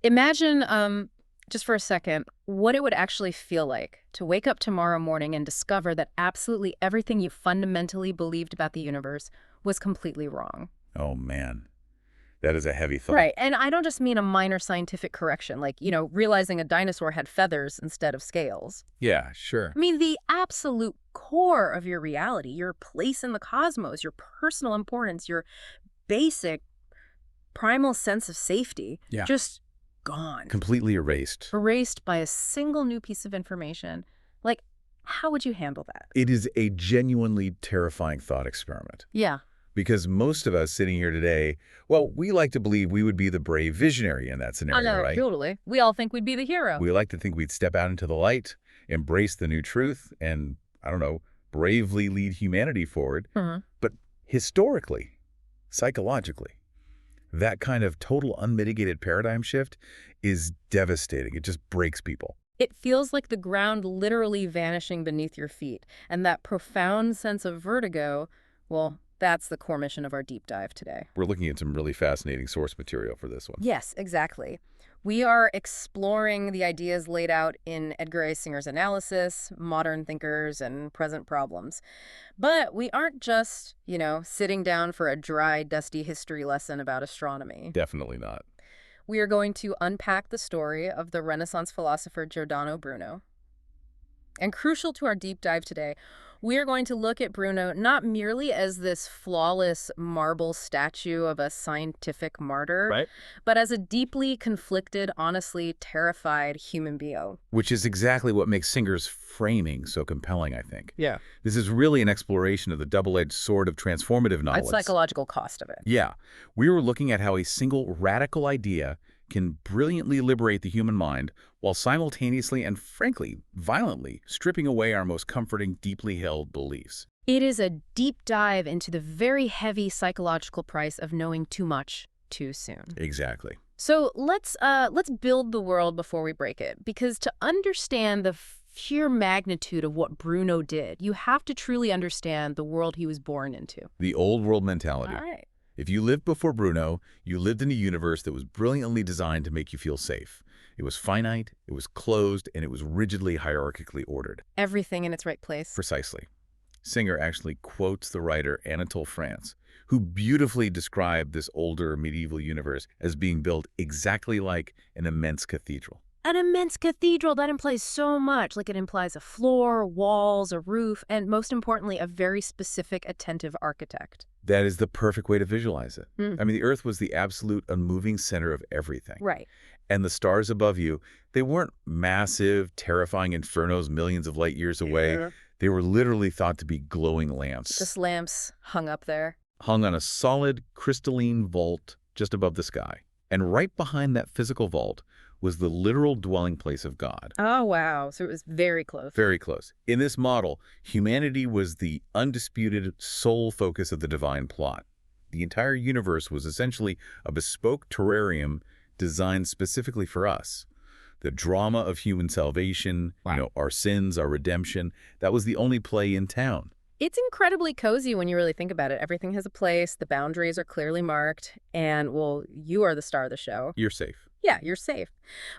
Imagine, just for a second, what it would actually feel like to wake up tomorrow morning and discover that absolutely everything you fundamentally believed about the universe was completely wrong. Oh, man. That is a heavy thought. Right. And I don't just mean a minor scientific correction, like, realizing a dinosaur had feathers instead of scales. Yeah, sure. I mean, the absolute core of your reality, your place in the cosmos, your personal importance, your basic primal sense of safety, Yeah. just gone. Completely erased. Erased by a single new piece of information. Like, how would you handle that? It is a genuinely terrifying thought experiment. Yeah. Because most of us sitting here today, well, we like to believe we would be the brave visionary in that scenario, right? Totally. We all think we'd be the hero. We like to think we'd step out into the light, embrace the new truth, and, I don't know, bravely lead humanity forward. But historically, psychologically, that kind of total unmitigated paradigm shift is devastating. It just breaks people. It feels like the ground literally vanishing beneath your feet. And that profound sense of vertigo, well, that's the core mission of our deep dive today. We're looking at some really fascinating source material for this one. Yes, exactly. We are exploring the ideas laid out in Edgar A. Singer's analysis, modern thinkers, and present problems. But we aren't just, sitting down for a dry, dusty history lesson about astronomy. Definitely not. We are going to unpack the story of the Renaissance philosopher Giordano Bruno. And crucial to our deep dive today, we are going to look at Bruno not merely as this flawless marble statue of a scientific martyr, Right. but as a deeply conflicted, honestly terrified human being. Which is exactly what makes Singer's framing so compelling, I think. Yeah. This is really an exploration of the double-edged sword of transformative knowledge. The psychological cost of it. Yeah. We were looking at how a single radical idea can brilliantly liberate the human mind while simultaneously and, frankly, violently stripping away our most comforting, deeply held beliefs. It is a deep dive into the very heavy psychological price of knowing too much too soon. Exactly. So let's build the world before we break it, because to understand the sheer magnitude of what Bruno did, you have to truly understand the world he was born into. The old world mentality. All right. If you lived before Bruno, you lived in a universe that was brilliantly designed to make you feel safe. It was finite, it was closed, and it was rigidly hierarchically ordered. Everything in its right place. Precisely. Singer actually quotes the writer Anatole France, who beautifully described this older medieval universe as being built exactly like an immense cathedral. An immense cathedral, that implies so much. Like, it implies a floor, walls, a roof, and most importantly, a very specific, attentive architect. That is the perfect way to visualize it. I mean, the Earth was the absolute unmoving center of everything. Right. And the stars above you, they weren't massive, terrifying infernos millions of light years away. Yeah. They were literally thought to be glowing lamps. Just lamps hung up there. Hung on a solid, crystalline vault just above the sky. And right behind that physical vault was the literal dwelling place of God. Oh, wow. So it was very close. Very close. In this model, humanity was the undisputed sole focus of the divine plot. The entire universe was essentially a bespoke terrarium designed specifically for us. The drama of human salvation, our sins, our redemption, that was the only play in town. It's incredibly cozy when you really think about it. Everything has a place, the boundaries are clearly marked, and, well, you are the star of the show. You're safe. Yeah, you're safe.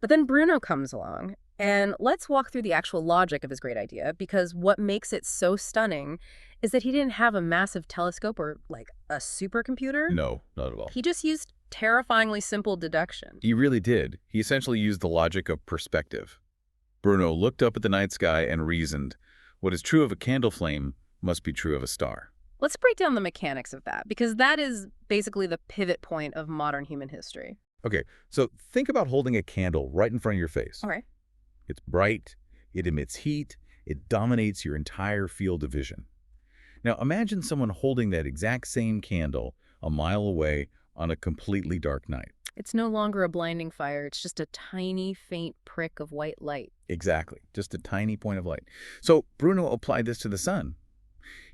But then Bruno comes along, and let's walk through the actual logic of his great idea, because what makes it so stunning is that he didn't have a massive telescope or, like, a supercomputer. No, not at all. He just used terrifyingly simple deduction. He really did. He essentially used the logic of perspective. Bruno looked up at the night sky and reasoned, what is true of a candle flame must be true of a star. Let's break down the mechanics of that, because that is basically the pivot point of modern human history. Okay, so think about holding a candle right in front of your face. All right. It's bright, it emits heat, it dominates your entire field of vision. Now imagine someone holding that exact same candle a mile away on a completely dark night. It's no longer a blinding fire, it's just a tiny, faint prick of white light. Exactly, just a tiny point of light. So Bruno applied this to the sun.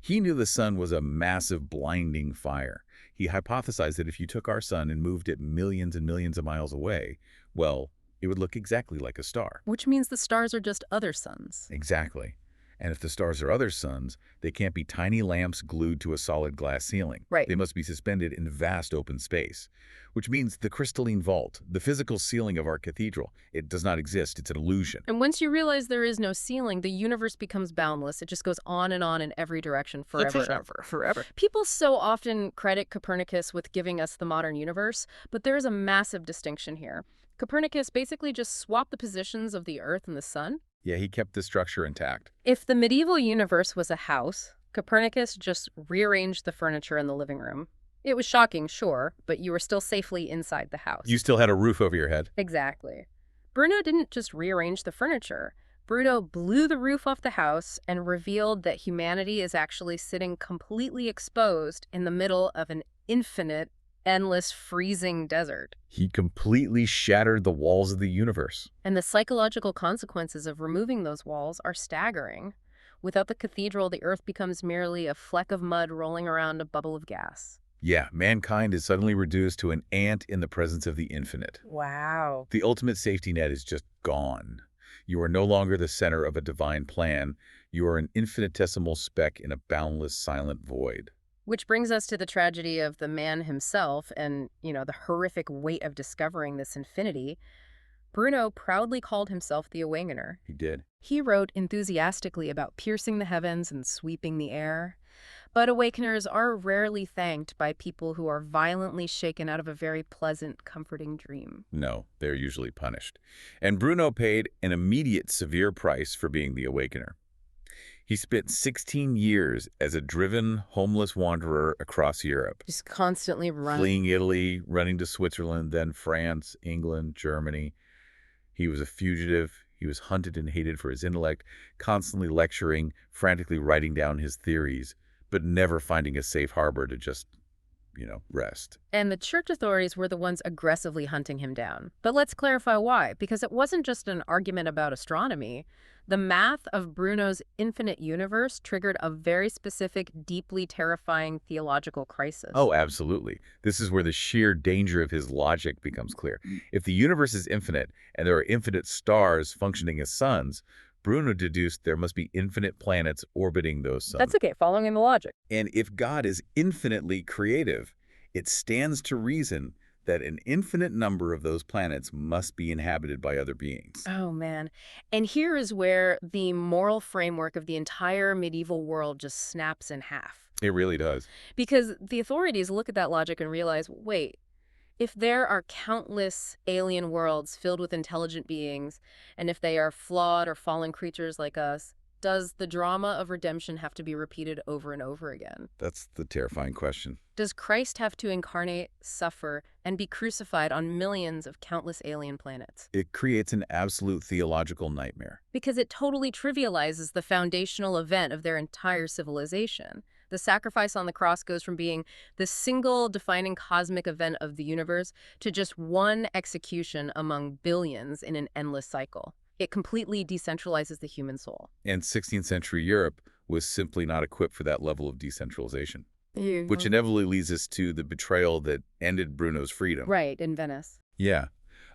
He knew the sun was a massive, blinding fire. He hypothesized that if you took our sun and moved it millions and millions of miles away, well, it would look exactly like a star. Which means the stars are just other suns. Exactly. And if the stars are other suns, they can't be tiny lamps glued to a solid glass ceiling. Right. They must be suspended in vast open space, which means the crystalline vault, the physical ceiling of our cathedral, it does not exist. It's an illusion. And once you realize there is no ceiling, the universe becomes boundless. It just goes on in every direction forever. Forever. People so often credit Copernicus with giving us the modern universe, but there is a massive distinction here. Copernicus basically just swapped the positions of the Earth and the Sun. Yeah, he kept the structure intact. If the medieval universe was a house, Copernicus just rearranged the furniture in the living room. It was shocking, sure, but you were still safely inside the house. You still had a roof over your head. Exactly. Bruno didn't just rearrange the furniture. Bruno blew the roof off the house and revealed that humanity is actually sitting completely exposed in the middle of an infinite, endless, freezing desert. He completely shattered the walls of the universe. And the psychological consequences of removing those walls are staggering. Without the cathedral, the Earth becomes merely a fleck of mud rolling around a bubble of gas. Yeah, mankind is suddenly reduced to an ant in the presence of the infinite. Wow. The ultimate safety net is just gone. You are no longer the center of a divine plan. You are an infinitesimal speck in a boundless, silent void. Which brings us to the tragedy of the man himself and, the horrific weight of discovering this infinity. Bruno proudly called himself the Awakener. He did. He wrote enthusiastically about piercing the heavens and sweeping the air. But Awakeners are rarely thanked by people who are violently shaken out of a very pleasant, comforting dream. No, they're usually punished. And Bruno paid an immediate severe price for being the Awakener. He spent 16 years as a driven, homeless wanderer across Europe. Just constantly running. Fleeing Italy, running to Switzerland, then France, England, Germany. He was a fugitive. He was hunted and hated for his intellect, constantly lecturing, frantically writing down his theories, but never finding a safe harbor to just, rest. And the church authorities were the ones aggressively hunting him down. But let's clarify why, because it wasn't just an argument about astronomy. The math of Bruno's infinite universe triggered a very specific, deeply terrifying theological crisis. Oh, absolutely. This is where the sheer danger of his logic becomes clear. If the universe is infinite and there are infinite stars functioning as suns, Bruno deduced there must be infinite planets orbiting those suns. That's okay, following in the logic. And if God is infinitely creative, it stands to reason that an infinite number of those planets must be inhabited by other beings. Oh, man. And here is where the moral framework of the entire medieval world just snaps in half. It really does. Because the authorities look at that logic and realize, wait, if there are countless alien worlds filled with intelligent beings, and if they are flawed or fallen creatures like us, does the drama of redemption have to be repeated over and over again? That's the terrifying question. Does Christ have to incarnate, suffer, and be crucified on millions of countless alien planets? It creates an absolute theological nightmare. Because it totally trivializes the foundational event of their entire civilization. The sacrifice on the cross goes from being the single defining cosmic event of the universe to just one execution among billions in an endless cycle. It completely decentralizes the human soul. And 16th century Europe was simply not equipped for that level of decentralization. Which inevitably leads us to the betrayal that ended Bruno's freedom. Right, in Venice. Yeah.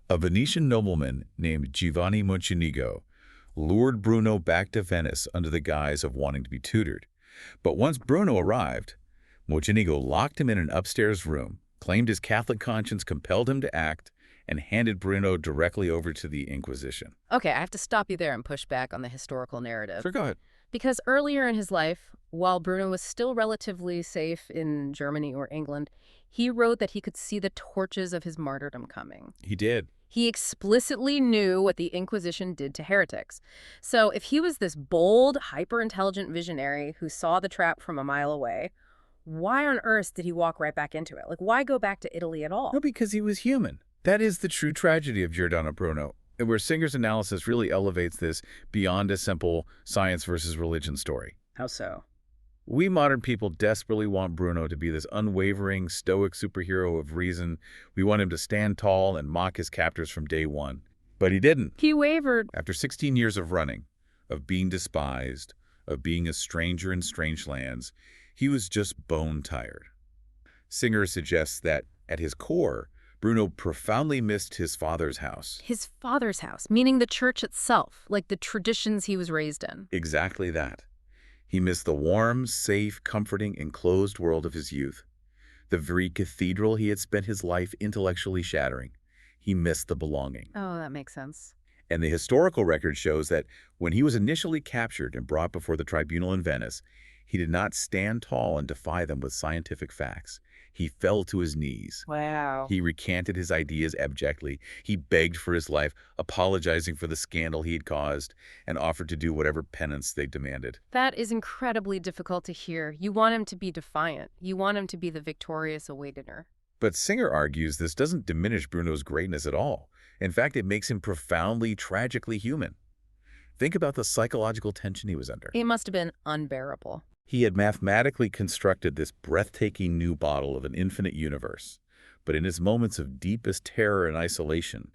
A Venetian nobleman named Giovanni Mocenigo lured Bruno back to Venice under the guise of wanting to be tutored. But once Bruno arrived, Mocenigo locked him in an upstairs room, claimed his Catholic conscience compelled him to act, and handed Bruno directly over to the Inquisition. Okay, I have to stop you there and push back on the historical narrative. Sure, go ahead. Because earlier in his life, while Bruno was still relatively safe in Germany or England, he wrote that he could see the torches of his martyrdom coming. He did. He explicitly knew what the Inquisition did to heretics. So if he was this bold, hyper-intelligent visionary who saw the trap from a mile away, why on earth did he walk right back into it? Like, why go back to Italy at all? No, because he was human. That is the true tragedy of Giordano Bruno, where Singer's analysis really elevates this beyond a simple science versus religion story. How so? We modern people desperately want Bruno to be this unwavering, stoic superhero of reason. We want him to stand tall and mock his captors from day one. But he didn't. He wavered. After 16 years of running, of being despised, of being a stranger in strange lands, he was just bone tired. Singer suggests that, at his core, Bruno profoundly missed his father's house. His father's house, meaning the church itself, like the traditions he was raised in. Exactly that. He missed the warm, safe, comforting, enclosed world of his youth. The very cathedral he had spent his life intellectually shattering. He missed the belonging. Oh, that makes sense. And the historical record shows that when he was initially captured and brought before the tribunal in Venice, he did not stand tall and defy them with scientific facts. He fell to his knees. Wow. He recanted his ideas abjectly. He begged for his life, apologizing for the scandal he had caused, and offered to do whatever penance they demanded. That is incredibly difficult to hear. You want him to be defiant. You want him to be the victorious Awakener. But Singer argues this doesn't diminish Bruno's greatness at all. In fact, it makes him profoundly, tragically human. Think about the psychological tension he was under. It must have been unbearable. He had mathematically constructed this breathtaking new model of an infinite universe. But in his moments of deepest terror and isolation,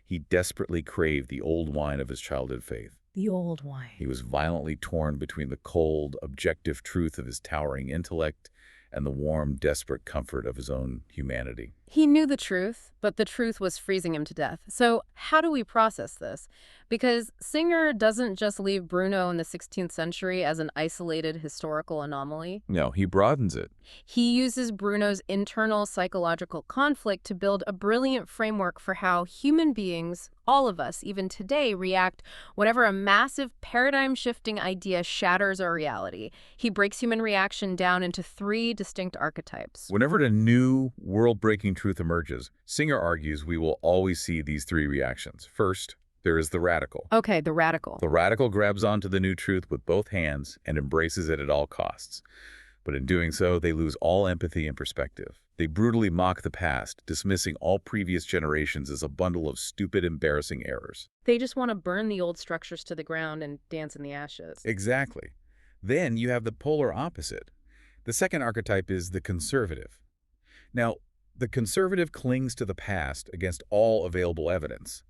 he desperately craved the old wine of his childhood faith. The old wine. He was violently torn between the cold, objective truth of his towering intellect and the warm, desperate comfort of his own humanity. He knew the truth, but the truth was freezing him to death. So how do we process this? Because Singer doesn't just leave Bruno in the 16th century as an isolated historical anomaly. No, he broadens it. He uses Bruno's internal psychological conflict to build a brilliant framework for how human beings, all of us, even today, react whenever a massive paradigm-shifting idea shatters our reality. He breaks human reaction down into 3 distinct archetypes. Whenever a new, world-breaking truth emerges, Singer argues we will always see these 3 reactions. First, there is the radical. Okay, the radical. The radical grabs onto the new truth with both hands and embraces it at all costs. But in doing so, they lose all empathy and perspective. They brutally mock the past, dismissing all previous generations as a bundle of stupid, embarrassing errors. They just want to burn the old structures to the ground and dance in the ashes. Exactly. Then you have the polar opposite. The second archetype is the conservative. Now, the conservative clings to the past against all available evidence.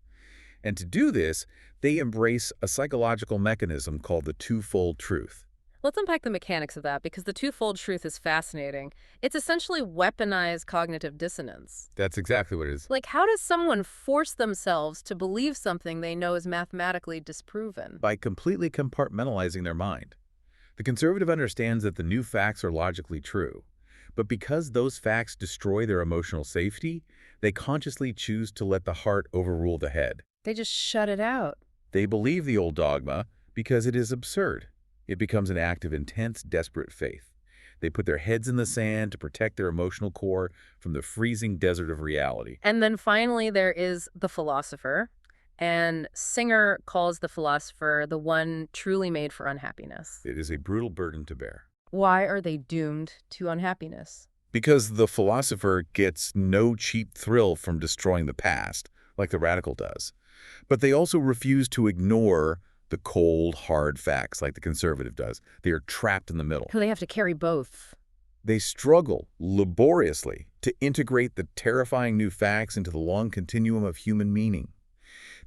And to do this, they embrace a psychological mechanism called the twofold truth. Let's unpack the mechanics of that, because the twofold truth is fascinating. It's essentially weaponized cognitive dissonance. That's exactly what it is. Like, how does someone force themselves to believe something they know is mathematically disproven? By completely compartmentalizing their mind. The conservative understands that the new facts are logically true. But because those facts destroy their emotional safety, they consciously choose to let the heart overrule the head. They just shut it out. They believe the old dogma because it is absurd. It becomes an act of intense, desperate faith. They put their heads in the sand to protect their emotional core from the freezing desert of reality. And then finally there is the philosopher. And Singer calls the philosopher the one truly made for unhappiness. It is a brutal burden to bear. Why are they doomed to unhappiness? Because the philosopher gets no cheap thrill from destroying the past, like the radical does. But they also refuse to ignore the cold, hard facts like the conservative does. They are trapped in the middle. So they have to carry both. They struggle laboriously to integrate the terrifying new facts into the long continuum of human meaning.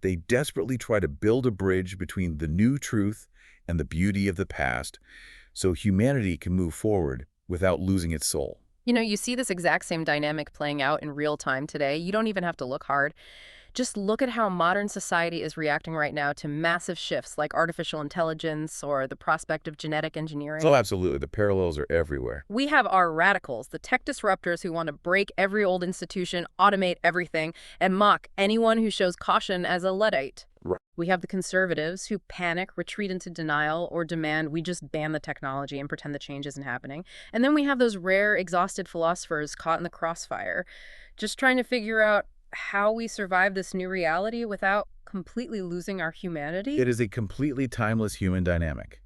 They desperately try to build a bridge between the new truth and the beauty of the past so humanity can move forward without losing its soul. You know, you see this exact same dynamic playing out in real time today. You don't even have to look hard. Just look at how modern society is reacting right now to massive shifts like artificial intelligence or the prospect of genetic engineering. Oh, absolutely. The parallels are everywhere. We have our radicals, the tech disruptors who want to break every old institution, automate everything, and mock anyone who shows caution as a Luddite. Right. We have the conservatives who panic, retreat into denial, or demand we just ban the technology and pretend the change isn't happening. And then we have those rare, exhausted philosophers caught in the crossfire, just trying to figure out how we survive this new reality without completely losing our humanity. It is a completely timeless human dynamic.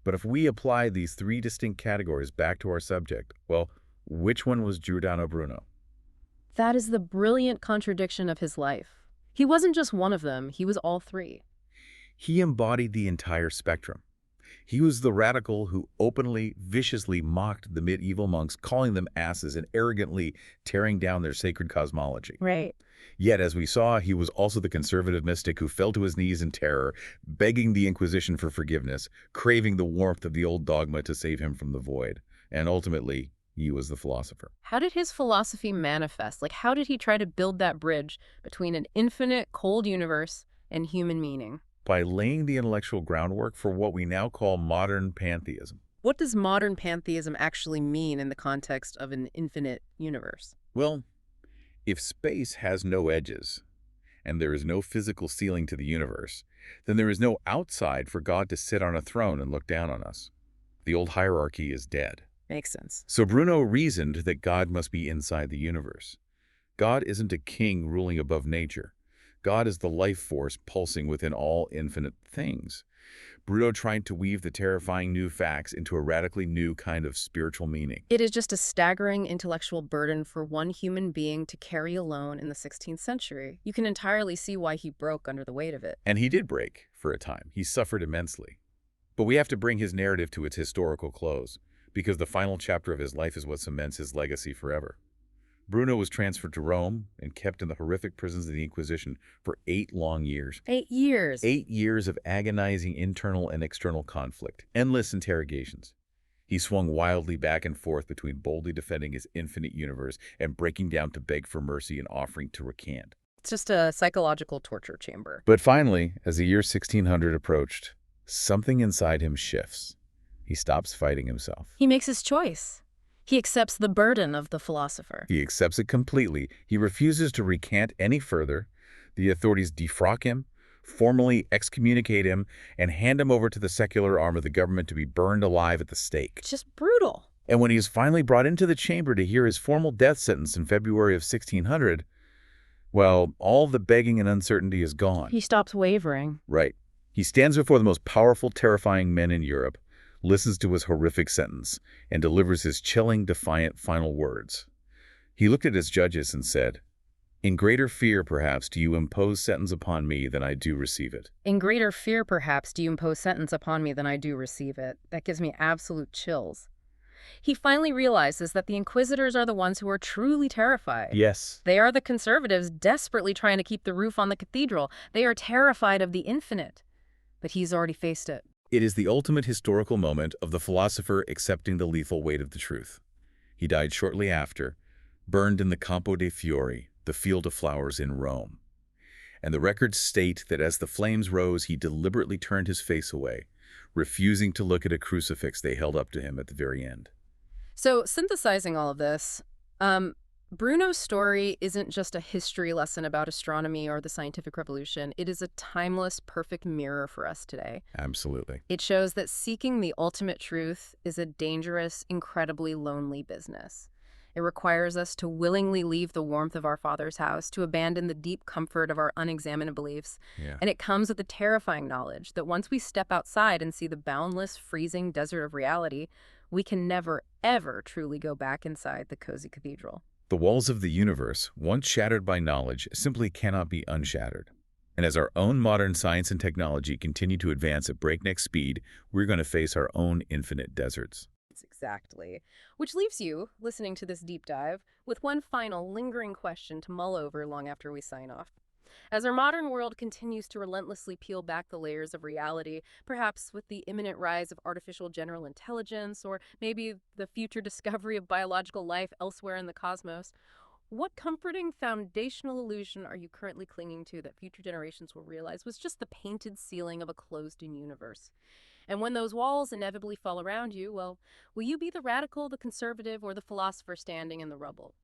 But if we apply these 3 distinct categories back to our subject, well, which one was Giordano Bruno? That is the brilliant contradiction of his life. He wasn't just one of them, he was all 3. He embodied the entire spectrum. He was the radical who openly, viciously mocked the medieval monks, calling them asses and arrogantly tearing down their sacred cosmology. Right. Yet, as we saw, he was also the conservative mystic who fell to his knees in terror, begging the Inquisition for forgiveness, craving the warmth of the old dogma to save him from the void. And ultimately, He was the philosopher. How did his philosophy manifest? Like, how did he try to build that bridge between an infinite, cold universe and human meaning? By laying the intellectual groundwork for what we now call modern pantheism. What does modern pantheism actually mean in the context of an infinite universe? Well, if space has no edges, and there is no physical ceiling to the universe, then there is no outside for God to sit on a throne and look down on us. The old hierarchy is dead. Makes sense. So Bruno reasoned that God must be inside the universe. God isn't a king ruling above nature. God is the life force pulsing within all infinite things. Bruno tried to weave the terrifying new facts into a radically new kind of spiritual meaning. It is just a staggering intellectual burden for one human being to carry alone in the 16th century. You can entirely see why he broke under the weight of it. And he did break, for a time. He suffered immensely. But we have to bring his narrative to its historical close, because the final chapter of his life is what cements his legacy forever. Bruno was transferred to Rome and kept in the horrific prisons of the Inquisition for 8 long years. 8 years. 8 years of agonizing internal and external conflict, endless interrogations. He swung wildly back and forth between boldly defending his infinite universe and breaking down to beg for mercy and offering to recant. It's just a psychological torture chamber. But finally, as the year 1600 approached, something inside him shifts. He stops fighting himself. He makes his choice. He accepts the burden of the philosopher. He accepts it completely. He refuses to recant any further. The authorities defrock him, formally excommunicate him, and hand him over to the secular arm of the government to be burned alive at the stake. It's just brutal. And when he is finally brought into the chamber to hear his formal death sentence in February of 1600, well, all the begging and uncertainty is gone. He stops wavering. Right. He stands before the most powerful, terrifying men in Europe, listens to his horrific sentence, and delivers his chilling, defiant final words. He looked at his judges and said, "In greater fear, perhaps, do you impose sentence upon me than I do receive it." In greater fear, perhaps, do you impose sentence upon me than I do receive it. That gives me absolute chills. He finally realizes that the Inquisitors are the ones who are truly terrified. Yes. They are the conservatives desperately trying to keep the roof on the cathedral. They are terrified of the infinite. But he's already faced it. It is the ultimate historical moment of the philosopher accepting the lethal weight of the truth. He died shortly after, burned in the Campo dei Fiori, the Field of Flowers in Rome. And the records state that as the flames rose, he deliberately turned his face away, refusing to look at a crucifix they held up to him at the very end. So, synthesizing all of this, Bruno's story isn't just a history lesson about astronomy or the scientific revolution. It is a timeless, perfect mirror for us today. Absolutely. It shows that seeking the ultimate truth is a dangerous, incredibly lonely business. It requires us to willingly leave the warmth of our Father's house, to abandon the deep comfort of our unexamined beliefs. Yeah. And it comes with the terrifying knowledge that once we step outside and see the boundless, freezing desert of reality, we can never, ever truly go back inside the cozy cathedral. The walls of the universe, once shattered by knowledge, simply cannot be unshattered. And as our own modern science and technology continue to advance at breakneck speed, we're going to face our own infinite deserts. Exactly. Which leaves you, listening to this deep dive, with one final lingering question to mull over long after we sign off. As our modern world continues to relentlessly peel back the layers of reality, perhaps with the imminent rise of artificial general intelligence, or maybe the future discovery of biological life elsewhere in the cosmos, what comforting foundational illusion are you currently clinging to that future generations will realize was just the painted ceiling of a closed-in universe? And when those walls inevitably fall around you, well, will you be the radical, the conservative, or the philosopher standing in the rubble?